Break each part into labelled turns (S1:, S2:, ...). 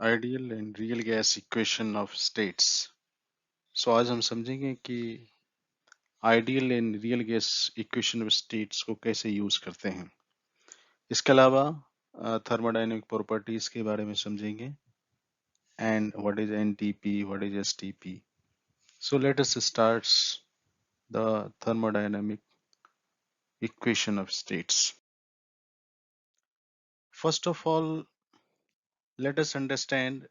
S1: Ideal and real gas equation of states. So आज हम समझेंगे कि ideal and real gas equation of states को कैसे यूज करते हैं। इसके अलावा थर्मोडायनेमिक प्रॉपर्टीज के बारे में समझेंगे and what is NTP, what is STP. So let us start the thermodynamic equation of states. First of all, let us understand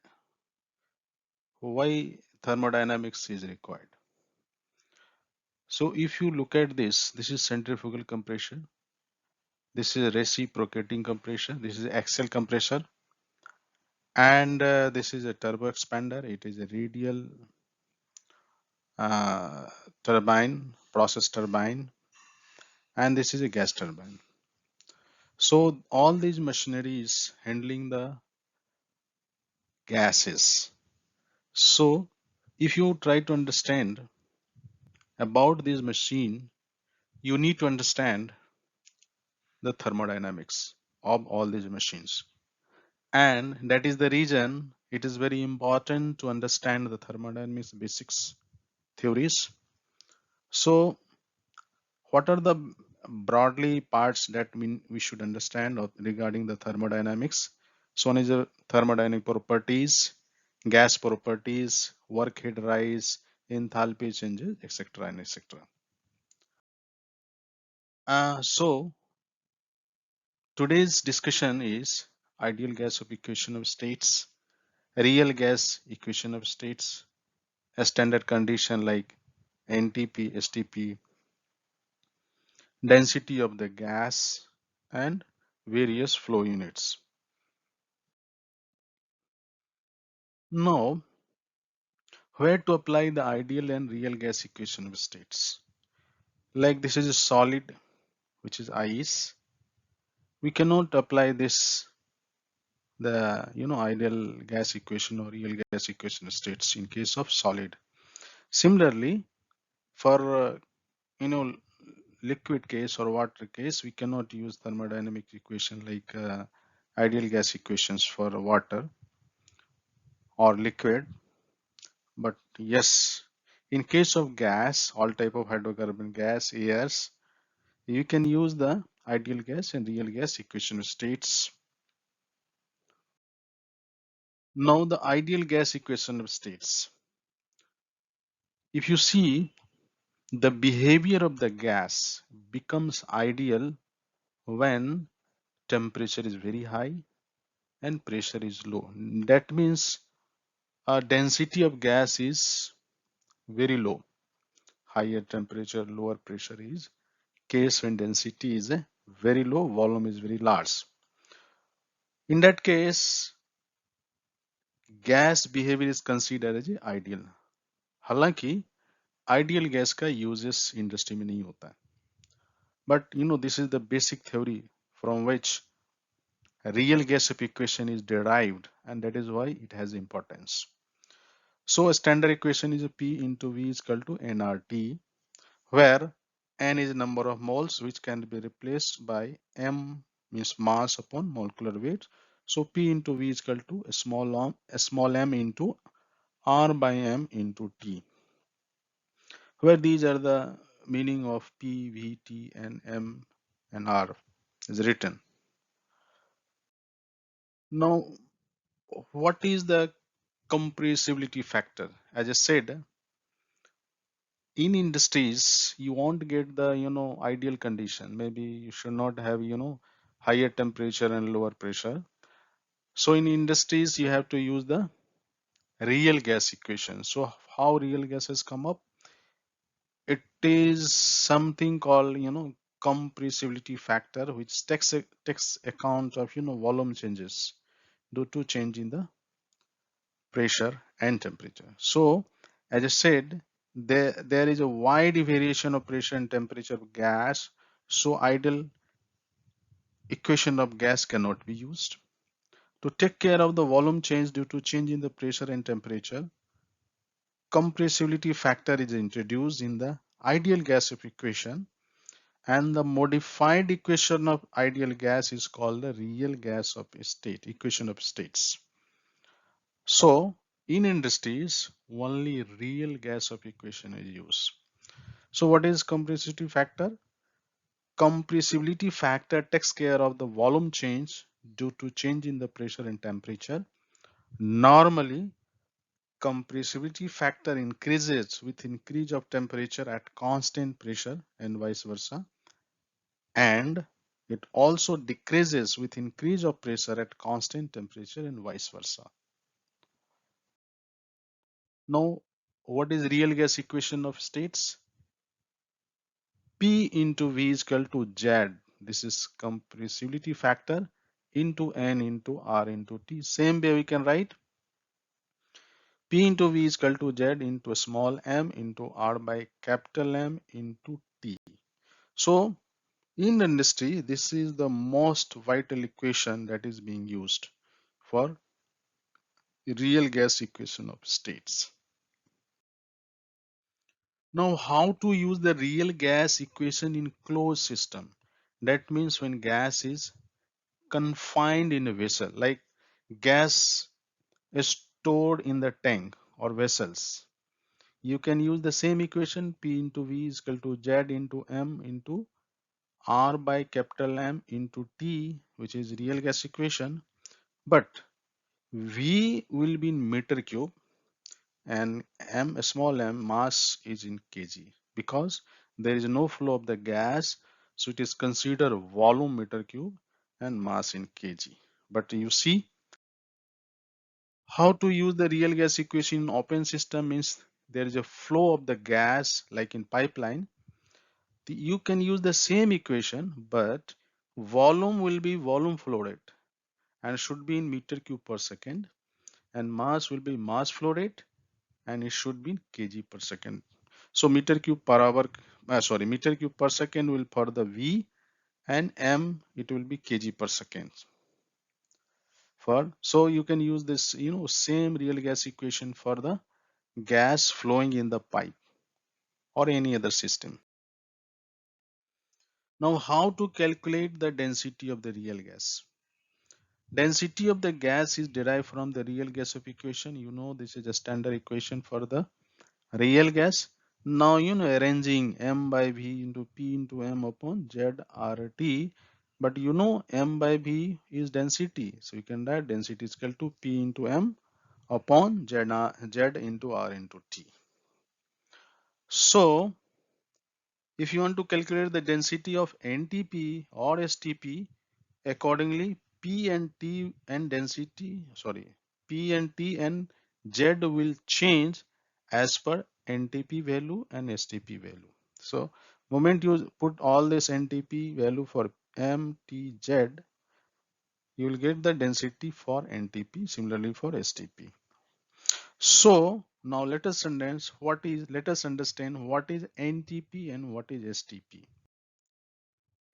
S1: why thermodynamics is required. So if you look at this is centrifugal compression, this is reciprocating compression, this is axial compressor, and this is a turbo expander. It is a radial uh, turbine, process turbine, and this is a gas turbine. So all these machinery is handling the gases. So if you try to understand about this machine, you need to understand the thermodynamics of all these machines. And that is the reason it is very important to understand the thermodynamics basics theories. So what are the broadly parts that we should understand regarding the thermodynamics? So one is the thermodynamic properties, gas properties, work head rise, enthalpy changes, etc. and etc. So today's discussion is ideal gas of equation of states, real gas equation of states, a standard condition like NTP, STP, density of the gas, and various flow units. Now, where to apply the ideal and real gas equation of states? Like this is a solid, which is ice. We cannot apply this the ideal gas equation or real gas equation of states in case of solid. Similarly, for liquid case or water case, we cannot use thermodynamic equation like ideal gas equations for water or liquid. But yes, in case of gas, all type of hydrocarbon gas, airs, you can use the ideal gas and real gas equation of states. Now the ideal gas equation of states. If you see, the behavior of the gas becomes ideal when temperature is very high and pressure is low. That means density of gas is very low. Higher temperature, lower pressure is case when density is very low, volume is very large. In that case, gas behavior is considered as ideal. हालांकि ideal gas का uses industry में नहीं होता है. But this is the basic theory from which real gas of equation is derived, and that is why it has importance. So a standard equation is a P into V is equal to nRT, where N is number of moles which can be replaced by M means mass upon molecular weight. So P into V is equal to a small m into R by M into T, where these are the meaning of P, V, T, and M and R is written. Now, what is the compressibility factor? As I said, in industries you won't get the ideal condition. Maybe you should not have higher temperature and lower pressure. So in industries you have to use the real gas equation. So how real gases come up? It is something called compressibility factor, which takes account of volume changes due to change in the pressure and temperature. So as I said, there is a wide variation of pressure and temperature of gas. So ideal equation of gas cannot be used. To take care of the volume change due to change in the pressure and temperature, compressibility factor is introduced in the ideal gas of equation, and the modified equation of ideal gas is called the real gas of state, equation of states. So in industries, only real gas of equation is used. So what is compressibility factor? Compressibility factor takes care of the volume change due to change in the pressure and temperature. Normally, compressibility factor increases with increase of temperature at constant pressure and vice versa, and it also decreases with increase of pressure at constant temperature and vice versa. Now, what is real gas equation of states? P into V is equal to Z. This is compressibility factor into N into R into T. Same way we can write P into V is equal to Z into small m into R by capital M into T. So in industry, this is the most vital equation that is being used for the real gas equation of states. Now, how to use the real gas equation in closed system? That means when gas is confined in a vessel, like gas is stored in the tank or vessels. You can use the same equation P into V is equal to Z into M into R by capital M into T, which is real gas equation. But V will be in meter cube and M small m mass is in kg because there is no flow of the gas, so it is considered volume meter cube and mass in kg. But you see how to use the real gas equation in open system means there is a flow of the gas like in pipeline. You can use the same equation, but volume will be volume flow rate and should be in meter cube per second, and mass will be mass flow rate and it should be in kg per second. So meter cube per hour, meter cube per second will for the V, and M it will be kg per second. So you can use this same real gas equation for the gas flowing in the pipe or any other system. Now how to calculate the density of the real gas? Density of the gas is derived from the real gas of equation. This is a standard equation for the real gas. Now arranging M by V into P into M upon Z R T, but M by V is density, so you can write density is equal to P into M upon Z into R into T. So if you want to calculate the density of NTP or STP, accordingly P and T and P and T and Z will change as per NTP value and STP value. So moment you put all this NTP value for MTZ, you will get the density for NTP, similarly for STP. So now let us understand what is NTP and what is STP.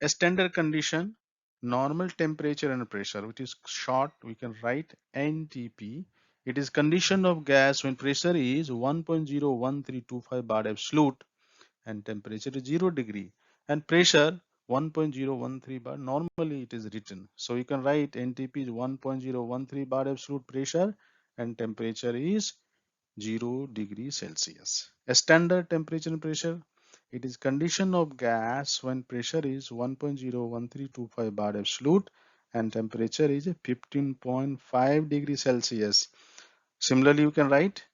S1: A standard condition, normal temperature and pressure, which is short, we can write NTP. It is condition of gas when pressure is 1.01325 bar absolute and temperature is 0 degree and pressure 1.013 bar. Normally it is written. So you can write NTP is 1.013 bar absolute pressure and temperature is 0 degree Celsius. A standard temperature and pressure, it is condition of gas when pressure is 1.01325 bar absolute and temperature is 15.5 degree Celsius. Similarly, you can write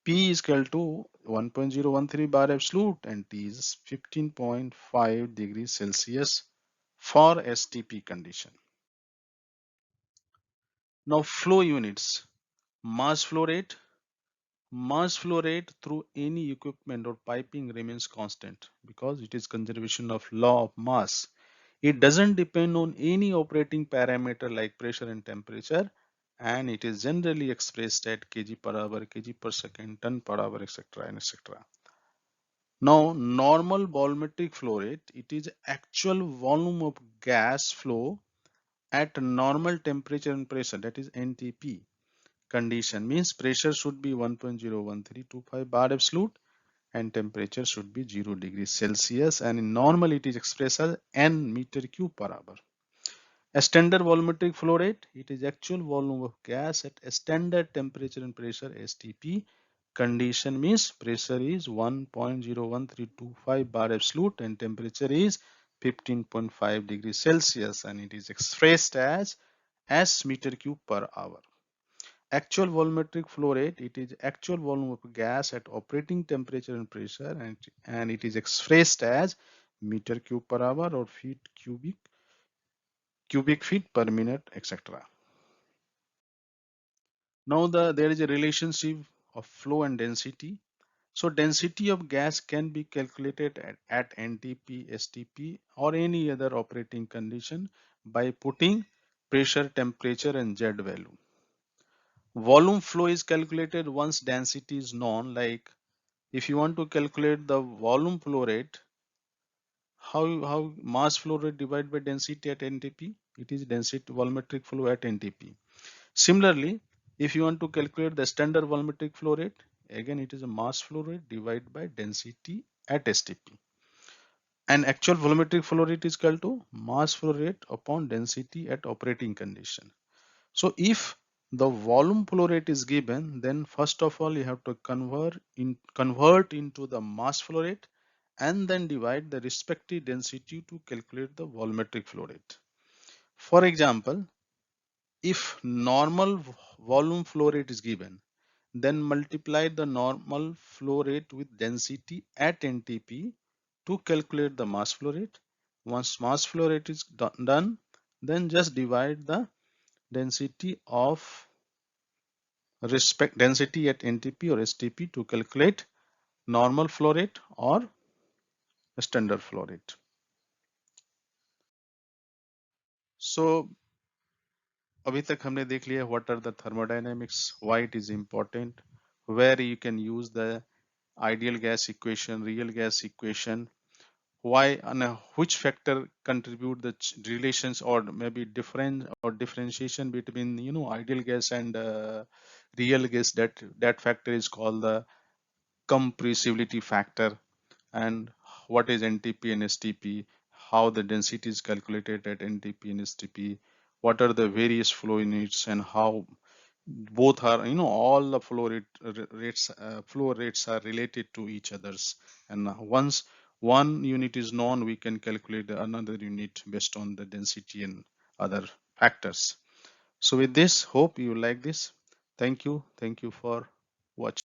S1: P is equal to 1.013 bar absolute and T is 15.5 degrees Celsius for STP condition. Now flow units, mass flow rate. Mass flow rate through any equipment or piping remains constant because it is conservation of law of mass. It doesn't depend on any operating parameter like pressure and temperature, and it is generally expressed at kg per hour, kg per second, ton per hour, etc. and etc. Now, normal volumetric flow rate, it is actual volume of gas flow at normal temperature and pressure, that is NTP condition, means pressure should be 1.01325 bar absolute and temperature should be 0 degrees Celsius, and in normal it is expressed as N meter cube per hour. A standard volumetric flow rate, it is actual volume of gas at a standard temperature and pressure STP condition, means pressure is 1.01325 bar absolute and temperature is 15.5 degrees Celsius, and it is expressed as S meter cube per hour. Actual volumetric flow rate, it is actual volume of gas at operating temperature and pressure, and it is expressed as meter cube per hour or feet cubic feet per minute, etc. Now there is a relationship of flow and density. So density of gas can be calculated at NTP, STP or any other operating condition by putting pressure, temperature and Z value. Volume flow is calculated once density is known. Like if you want to calculate the volume flow rate, how mass flow rate divided by density at NTP? It is density volumetric flow at NTP. Similarly, if you want to calculate the standard volumetric flow rate, again it is a mass flow rate divided by density at STP. And actual volumetric flow rate is equal to mass flow rate upon density at operating condition. So if the volume flow rate is given, then first of all you have to convert into the mass flow rate and then divide the respective density to calculate the volumetric flow rate. For example, if normal volume flow rate is given, then multiply the normal flow rate with density at NTP to calculate the mass flow rate. Once mass flow rate is done, then just divide the density of density at NTP or STP to calculate normal flow rate or standard flow rate. So अभी तक हमने देख लिया what are the thermodynamics, why it is important, where you can use the ideal gas equation, real gas equation, why and which factor contribute the relations or maybe difference or differentiation between ideal gas and real gas. That factor is called the compressibility factor. And what is NTP and STP, how the density is calculated at NTP and STP, what are the various flow units, and how both are, all the flow rates are related to each others. And once one unit is known, we can calculate another unit based on the density and other factors. So with this, hope you like this. Thank you for watching.